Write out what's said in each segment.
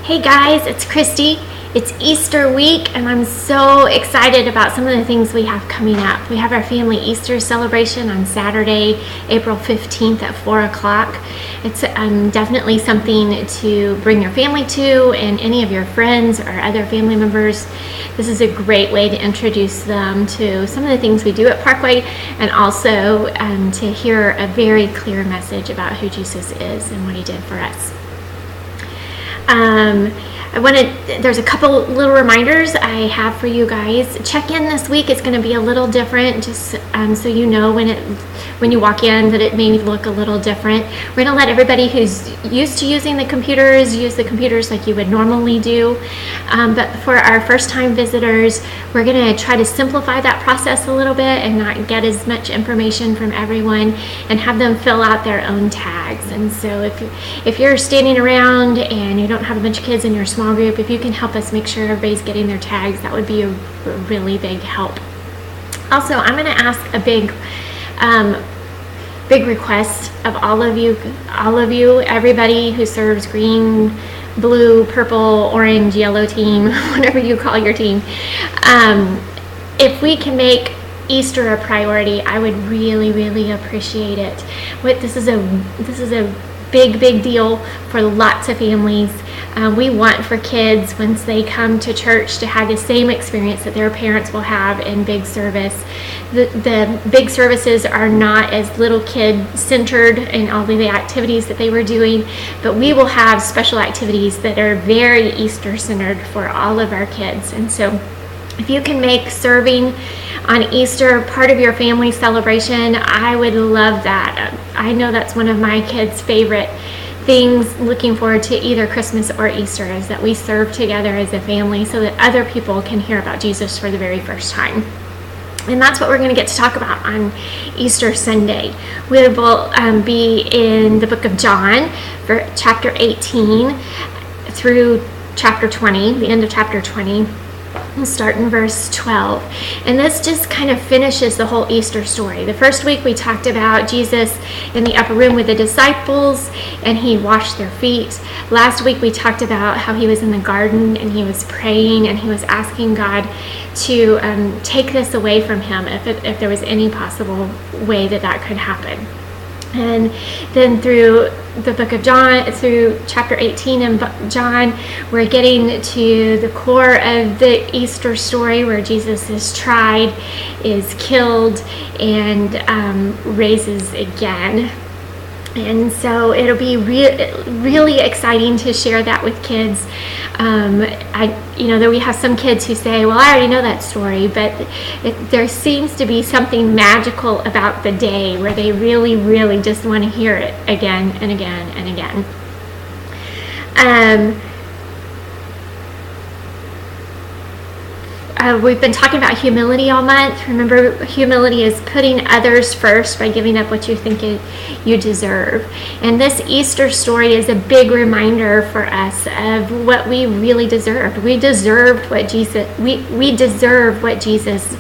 Hey guys, it's Christy. It's Easter week and I'm so excited about some of the things we have coming up. We have our family Easter celebration on Saturday, April 15th at 4 o'clock. It's definitely something to bring your family to and any of your friends or other family members. This is a great way to introduce them to some of the ththings we do at Parkway and also to hear a very clear message about who Jesus is and what he did for us. There's a couple little reminders I have for you guys. Check in this week. It's going to be a little different, just so you know when you walk in that it may look a little different. We're going to let everybody who's used to using the computers use the computers like you would normally do. But for our first-time visitors, we're going to try to simplify that process a little bit and not get as much information from everyone and have them fill out their own tags. And so if you're standing around and you don't have a bunch of kids in your small group, if you can help us make sure everybody's getting their tags, that would be a really big help. Also, I'm going to ask a big request of all of you, everybody who serves green, blue, purple, orange, yellow team, whatever you call your team. If we can make Easter a priority, I would really, really appreciate it. This is a big deal for lots of families. We want for kids, once they come to church, to have the same experience that their parents will have in big service. The big services are not as little kid centered in all of the activities that they were doing, but we will have special activities that are very Easter centered for all of our kids. And so if you can make serving on Easter part of your family celebration, I would love that. I know that's one of my kids' favorite things, looking forward to either Christmas or Easter, is that we serve together as a family so that other people can hear about Jesus for the very first time. And that's what we're going to get to talk about on Easter Sunday. We will be in the book of John for chapter 18 through chapter 20, the end of chapter 20. We'll start in verse 12. And this just kind of finishes the whole Easter story. The first week we talked about Jesus in the upper room with the disciples and he washed their feet. Last week we talked about how he was in the garden and he was praying and he was asking God to take this away from him if there was any possible way that could happen. And then through the book of John, through chapter 18 in John, we're getting to the core of the Easter story where Jesus is tried, is killed, and raises again. And so it'll be really exciting to share that with kids. That we have some kids who say, well, I already know that story, but there seems to be something magical about the day where they really, really just want to hear it again and again and again. We've been talking about humility all month. Remember, humility is putting others first by giving up what you think you deserve. And this Easter story is a big reminder for us of what we really deserved. We deserved what we deserve what Jesus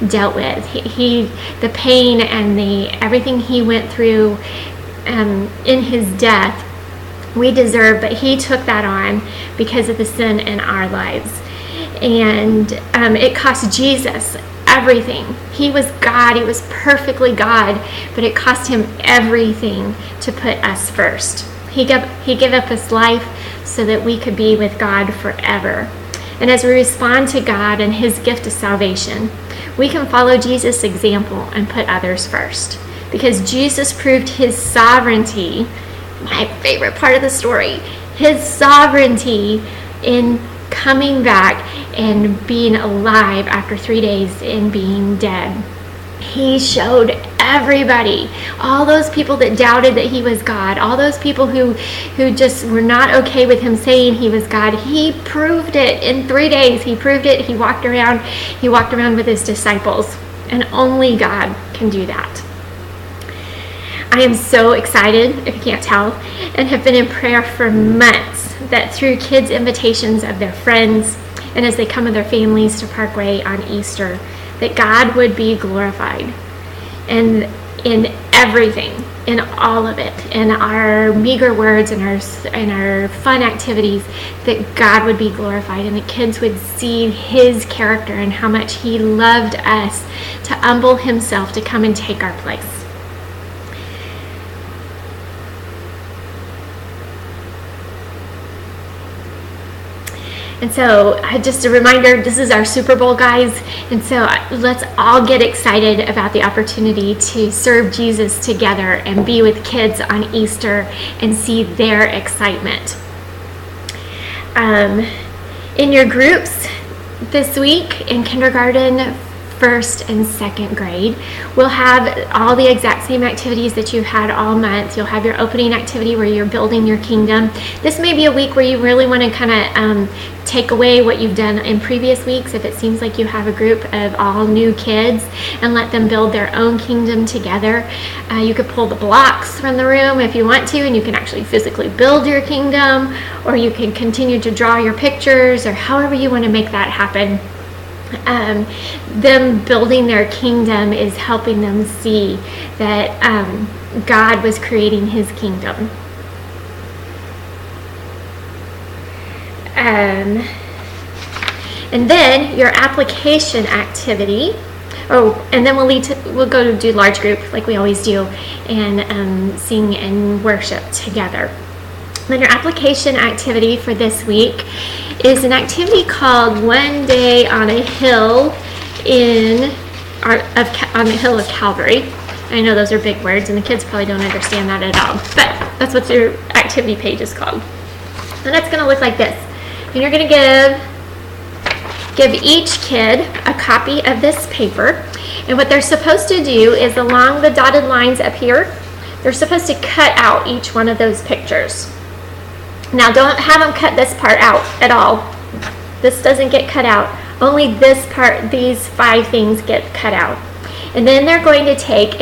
dealt with. The pain and everything he went through in his death, we deserve, but he took that on because of the sin in our lives. And it cost Jesus everything. He was God. He was perfectly God, but it cost him everything to put us first. He gave up his life so that we could be with God forever. And as we respond to God and his gift of salvation, we can follow Jesus' example and put others first. Because Jesus proved his sovereignty, my favorite part of the story, his sovereignty in coming back and being alive after 3 days and being dead. He showed everybody, all those people that doubted that he was God, all those people who just were not okay with him saying he was God, he proved it in 3 days. He proved it. He walked around with his disciples, and only God can do that. I am so excited, if you can't tell, and have been in prayer for months that through kids' invitations of their friends and as they come with their families to Parkway on Easter, that God would be glorified and in everything in all of it, in our meager words and our fun activities, that God would be glorified and the kids would see his character and how much he loved us to humble himself to come and take our place. And so just a reminder, this is our Super Bowl, guys. And so let's all get excited about the opportunity to serve Jesus together and be with kids on Easter and see their excitement. In your groups this week in kindergarten, first and second grade, we'll have all the exact same activities that you've had all month. You'll have your opening activity where you're building your kingdom. This may be a week where you really want to kind of take away what you've done in previous weeks, if it seems like you have a group of all new kids, and let them build their own kingdom together. You could pull the blocks from the room if you want to, and you can actually physically build your kingdom, or you can continue to draw your pictures, or however you want to make that happen. Them building their kingdom is helping them see that God was creating his kingdom. And then your application activity. Oh, and then we'll go to do large group like we always do, and sing and worship together. Then your application activity for this week is an activity called One Day on a Hill on the Hill of Calvary. I know those are big words, and the kids probably don't understand that at all, but that's what your activity page is called. And it's going to look like this. And you're going to give each kid a copy of this paper, and what they're supposed to do is, along the dotted lines up here, they're supposed to cut out each one of those pictures. Now, don't have them cut this part out at all. This doesn't get cut out. Only this part, these 5 things get cut out. And then they're going to take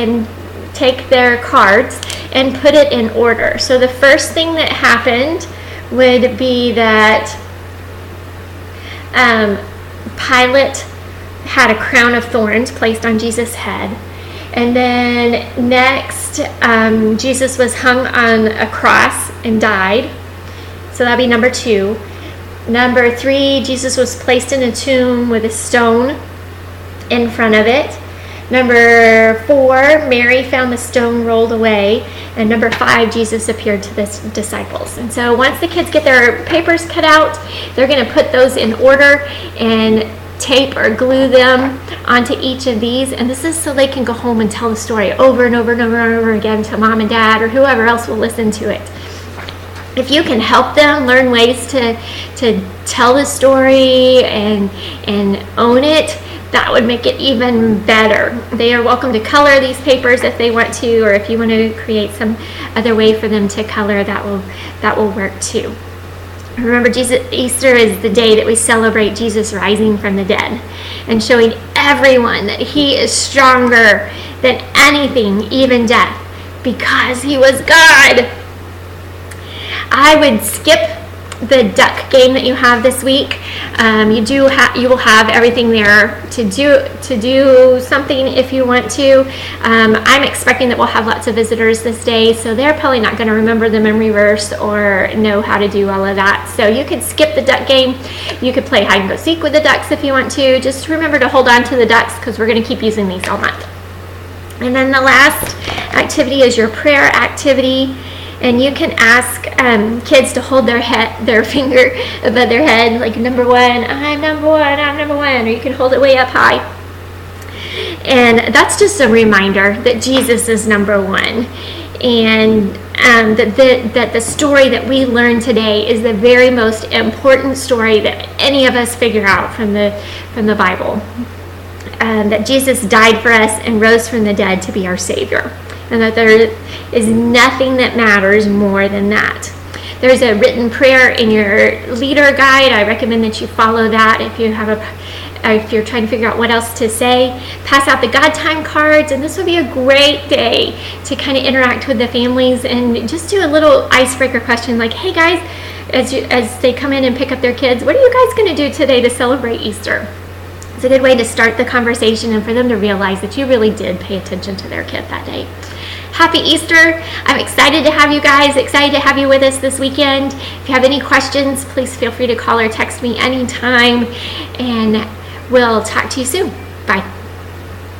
their cards and put it in order. So the first thing that happened would be that Pilate had a crown of thorns placed on Jesus' head. And then next, Jesus was hung on a cross and died. So that'd be number 2. Number 3, Jesus was placed in a tomb with a stone in front of it. Number 4, Mary found the stone rolled away. And number 5, Jesus appeared to the disciples. And so once the kids get their papers cut out, they're going to put those in order and tape or glue them onto each of these. And this is so they can go home and tell the story over and over and over and over again to mom and dad or whoever else will listen to it. If you can help them learn ways to tell the story and own it, that would make it even better. They are welcome to color these papers if they want to, or if you want to create some other way for them to color, that will work too. Remember, Easter is the day that we celebrate Jesus rising from the dead and showing everyone that he is stronger than anything, even death, because he was God. I would skip the duck game that you have this week. You will have everything there to do something if you want to. I'm expecting that we'll have lots of visitors this day, so they're probably not going to remember the memory verse or know how to do all of that. So you could skip the duck game. You could play hide and go seek with the ducks if you want to. Just remember to hold on to the ducks because we're going to keep using these all month. And then the last activity is your prayer activity. And you can ask kids to hold their finger above their head, like number 1, I'm number 1, I'm number 1, or you can hold it way up high. And that's just a reminder that Jesus is number 1, and that the story that we learn today is the very most important story that any of us figure out from the Bible. That Jesus died for us and rose from the dead to be our Savior. And that there is nothing that matters more than that. There's a written prayer in your leader guide. I recommend that you follow that if you're trying to figure out what else to say. Pass out the God time cards, and this would be a great day to kind of interact with the families and just do a little icebreaker question like, hey guys, as they come in and pick up their kids, what are you guys going to do today to celebrate Easter? It's a good way to start the conversation and for them to realize that you really did pay attention to their kid that day. happy Easter. I'm excited to have you guys, excited to have you with us this weekend. If you have any questions, please feel free to call or text me anytime, and we'll talk to you soon. Bye.